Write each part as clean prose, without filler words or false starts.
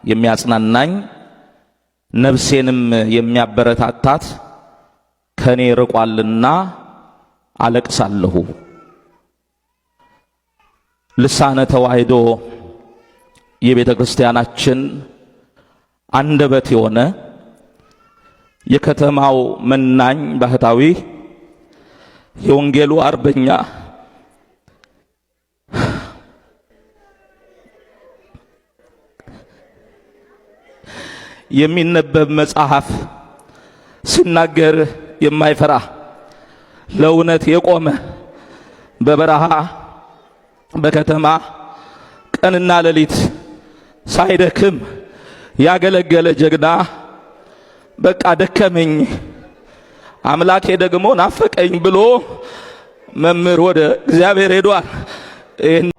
የሚያጽናናኝ ነፍሴንም የሚያበረታታት ከኔ ርቋልና አለቅሳለሁ። ልሳነ ተዋሕዶ የቤተ ክርስቲያናችን አንደበት የሆነ የከተማው መናኝ ባህታዊ የወንጌሉ አርበኛ የሚነበብ መጽሐፍ ሲናገር የማይፈራ ለእውነት የቆመ በበረሃ በከተማ ቀንና ሌሊት ሳይደክም ያገለገለ ጀግና በቃ ደከመኝ አምላኬ ደግሞ ናፈቀኝ ብሎ መምህር ወደ እግዚአብሔር ሄዷል።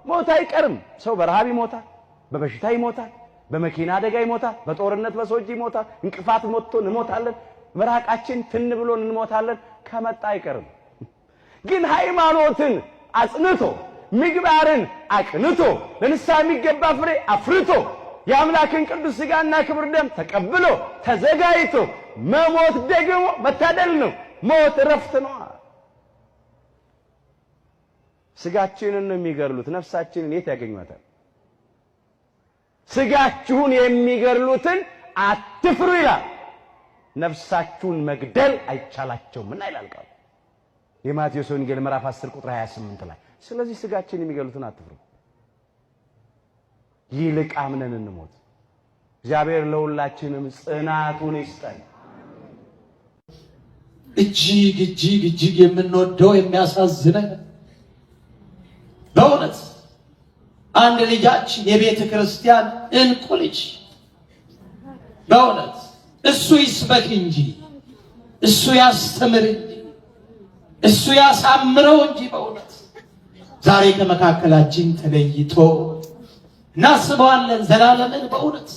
ሞት አይቀርም። ሰው በረሃብ ይሞታል፣ በበሽታ ይሞታል፣ በመኪና አደጋ ይሞታል፣ በጦርነት በሰው እጅ ይሞታል። እንቅፋት ሞቶ እንሞታለን፣ መራቃችን ትን ብሎን እንሞታለን። ከመጣ አይቀርም። ግን ሃይማኖትን አጽንቶ ምግባርን አቅንቶ ለንስሐ የሚገባ ፍሬ አፍርቶ የአምላክን ቅዱስ ሥጋና ክብር ደም ተቀብሎ ተዘጋጅቶ መሞት ደግሞ መታደል ነው። ሞት እረፍት ነው። ሥጋችንን ነው የሚገድሉት፣ ነፍሳችንን የት ያገኟታል? ሥጋችሁን የሚገድሉትን አትፍሩ ይላል። ነፍሳችሁን መግደል አይቻላቸውም እና ይላል ቃሉ የማቴዎስ ወንጌል ምዕራፍ 10 ቁጥር 28 ላይ። ስለዚህ ሥጋችንን የሚገድሉትን አትፍሩ፣ ይልቅ አምነን እንሞት። እግዚአብሔር ለሁላችንም ጽናቱን ይስጠን። እጅግ የምንወደው የሚያሳዝነን በእውነት አንድ ልጃችን የቤተ ክርስቲያን እንቁ ልጅ በእውነት እሱ ይስበክ እንጂ እሱ ያስተምር እንጂ እሱ ያሳምረው እንጂ በእውነት ዛሬ ከመካከላችን ተለይቶ እናስበዋለን ዘላለምን። በእውነት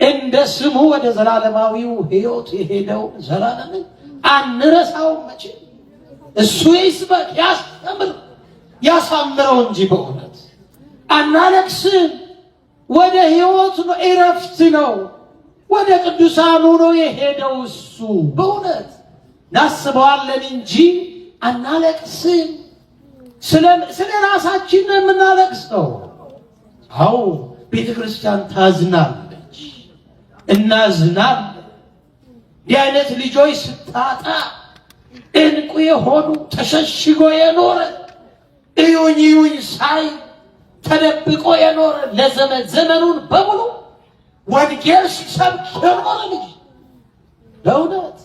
እንደ ስሙ ወደ ዘላለማዊው ሕይወት የሄደው ዘላለምን አንረሳውም መቼ። እሱ ይስበክ ያስተምር ያሳምረው እንጂ በእውነት አናለቅስም። ወደ ሕይወት ነው፣ እረፍት ነው፣ ወደ ቅዱሳኑ ነው የሄደው እሱ። በእውነት እናስበዋለን እንጂ አናለቅስም። ስለ ራሳችን ነው የምናለቅሰው። አዎ ቤተ ክርስቲያን ታዝናለች፣ እናዝናለን። እንዲህ አይነት ልጆች ስታጣ እንቁ የሆኑ ተሸሽጎ የኖረ እዩኝ እዩኝ ሳይ ተደብቆ የኖረ ዘመኑን በሙሉ ወንጌል ሲሰብክ የኖረ ልጅ በእውነት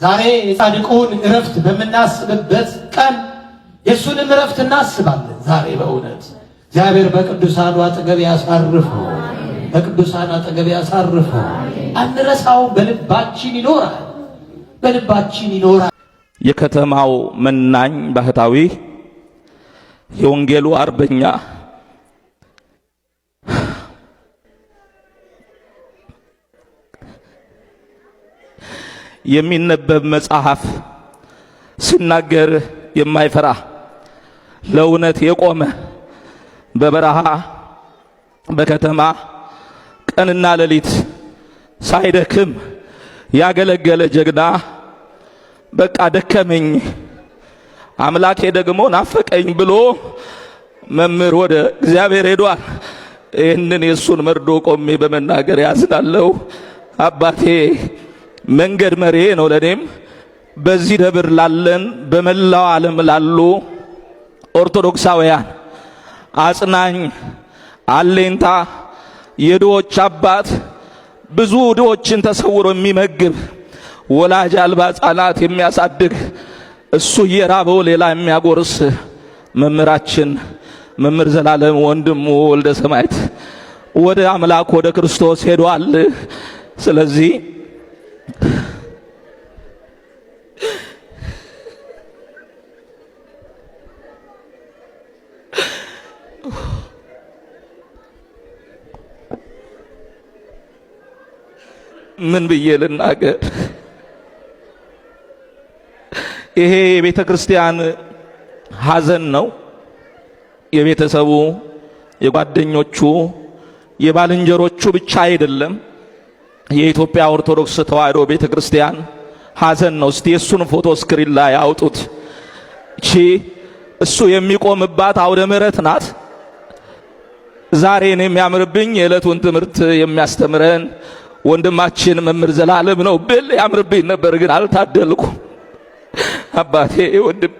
ዛሬ የጻድቁን እረፍት በምናስብበት ቀን የእሱንም እረፍት እናስባለን። ዛሬ በእውነት እግዚአብሔር በቅዱሳኑ አጠገብ ያሳርፈው፣ በቅዱሳን አጠገብ ያሳርፈው። አንረሳው፣ በልባችን ይኖራል፣ በልባችን ይኖራል። የከተማው መናኝ ባህታዊ የወንጌሉ አርበኛ የሚነበብ መጽሐፍ ሲናገር የማይፈራ ለእውነት የቆመ በበረሃ በከተማ ቀንና ሌሊት ሳይደክም ያገለገለ ጀግና በቃ ደከመኝ አምላኬ ደግሞ ናፈቀኝ ብሎ መምህር ወደ እግዚአብሔር ሄዷል። ይህንን የእሱን መርዶ ቆሜ በመናገር ያዝናለሁ። አባቴ መንገድ መሪ ነው ለኔም በዚህ ደብር ላለን በመላው ዓለም ላሉ ኦርቶዶክሳውያን አጽናኝ አሌንታ የድሆች አባት ብዙ ድሆችን ተሰውሮ የሚመግብ ወላጅ አልባ ሕፃናት የሚያሳድግ እሱ እየራበው ሌላ የሚያጎርስ መምህራችን መምህር ዘላለም ወንድሙ ወልደ ሰማዕት ወደ አምላክ ወደ ክርስቶስ ሄዷል። ስለዚህ ምን ብዬ ልናገር? ይሄ የቤተ ክርስቲያን ሐዘን ነው። የቤተሰቡ፣ የጓደኞቹ፣ የባልንጀሮቹ ብቻ አይደለም፣ የኢትዮጵያ ኦርቶዶክስ ተዋሕዶ ቤተክርስቲያን ሐዘን ነው። እስቲ እሱን ፎቶ ስክሪን ላይ አውጡት። እቺ እሱ የሚቆምባት አውደ ምሕረት ናት። ዛሬን የሚያምርብኝ የዕለቱን ትምህርት የሚያስተምረን ወንድማችን መምህር ዘላለም ነው ብል ያምርብኝ ነበር፣ ግን አልታደልኩም። አባቴ ወንድሜ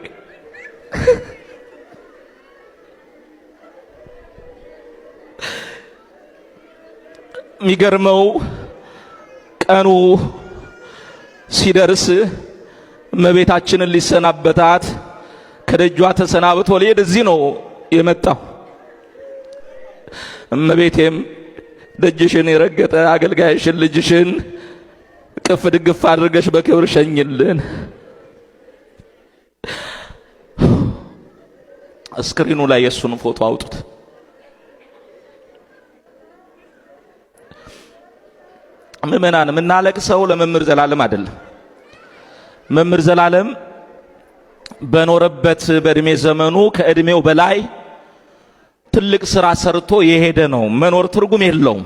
የሚገርመው ቀኑ ሲደርስ እመቤታችንን ሊሰናበታት ከደጇ ተሰናብቶ ሊሄድ እዚህ ነው የመጣው። እመቤቴም ደጅሽን የረገጠ አገልጋይሽን ልጅሽን ቅፍ ድግፍ አድርገሽ በክብር ሸኝልን። ስክሪኑ ላይ የሱን ፎቶ አውጡት። ምእመናን የምናለቅሰው ለመምህር ዘላለም አይደለም። መምህር ዘላለም በኖረበት በእድሜ ዘመኑ ከእድሜው በላይ ትልቅ ስራ ሰርቶ የሄደ ነው። መኖር ትርጉም የለውም።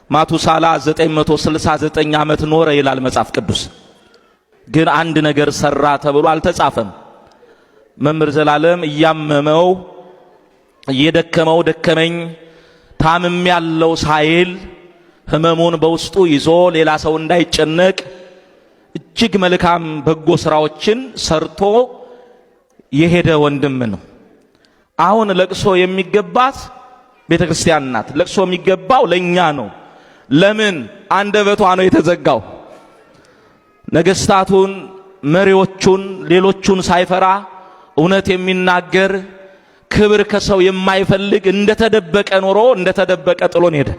ማቱሳላ 969 ዓመት ኖረ ይላል መጽሐፍ ቅዱስ። ግን አንድ ነገር ሰራ ተብሎ አልተጻፈም። መምህር ዘላለም እያመመው እየደከመው ደከመኝ ታምም ያለው ሳይል ህመሙን በውስጡ ይዞ ሌላ ሰው እንዳይጨነቅ እጅግ መልካም በጎ ስራዎችን ሰርቶ የሄደ ወንድም ነው። አሁን ለቅሶ የሚገባት ቤተክርስቲያን ናት። ለቅሶ የሚገባው ለኛ ነው። ለምን? አንደበቷ ነው የተዘጋው። ነገስታቱን፣ መሪዎቹን፣ ሌሎቹን ሳይፈራ እውነት የሚናገር ክብር ከሰው የማይፈልግ እንደተደበቀ ኖሮ እንደተደበቀ ጥሎን ሄደ።